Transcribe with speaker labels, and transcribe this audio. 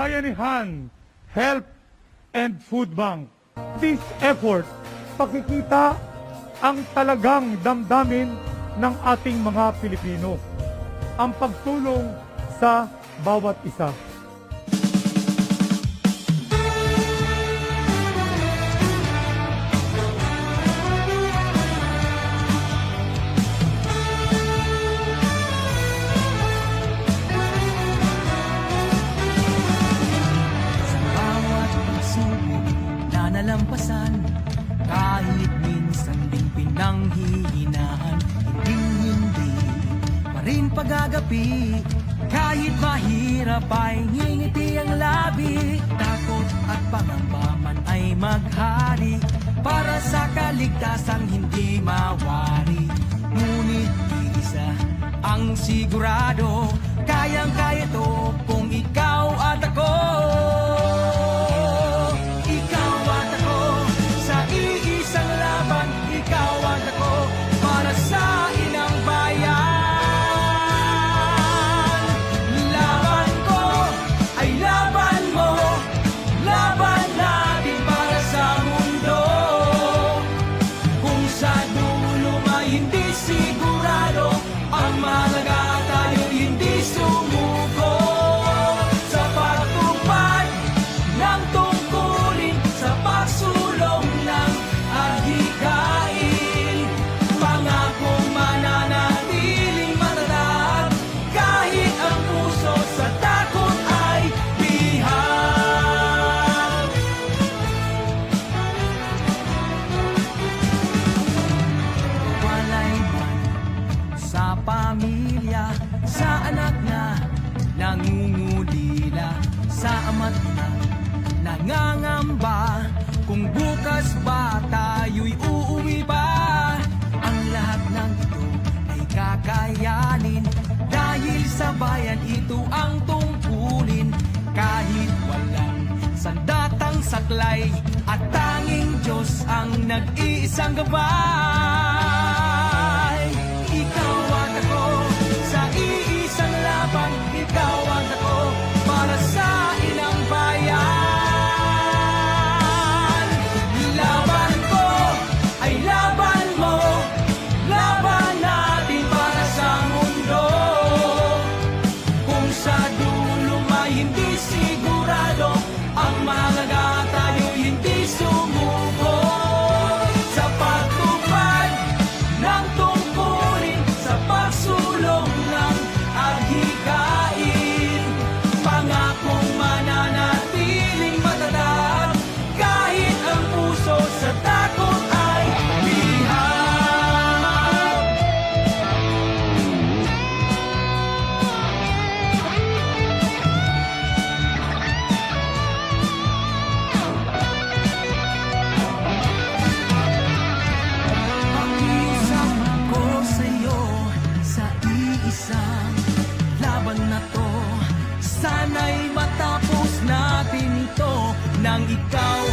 Speaker 1: Bayanihan Health and Food Bank. This effort, pakikita ang talagang damdamin ng ating mga Pilipino. Ang pagtulong sa bawat isa.
Speaker 2: Nalampasan, kahit minsan ding pinanghihinaan, hindi pa rin pagagapi. Kahit mahirap ay ngingiti ang labi, takot at pangamba man ay maghari, para sa kaligtasan hindi mawari. Ngunit isa ang sigurado, kayang-kaya to kung ikaw at ako. Sa anak na nangungulila, sa ama't na nangangamba, kung bukas ba tayo'y uuwi ba? Ang lahat ng ito ay kakayanin, dahil sa bayan ito ang tungkulin. Kahit walang sandatang saklay, at tanging Diyos ang nag-iisang gabay. Ikaw at ako sa iisang laban, ikaw at ako para sa ilang bayan. Laban ko ay laban mo, laban natin para sa mundo. Kung sa dulo may hindi sigurado, ang mahalaga tayo'y hindi sumuko. Sa pagtupad ng tungkulin, sa pagsulong ng adhikain, pangakong mananatiling matatag, kahit ang puso sa takot ay bihag. Pakiusap ko sa'yo, sa iisang laban na to, sana'y matapos natin ito, nang ikaw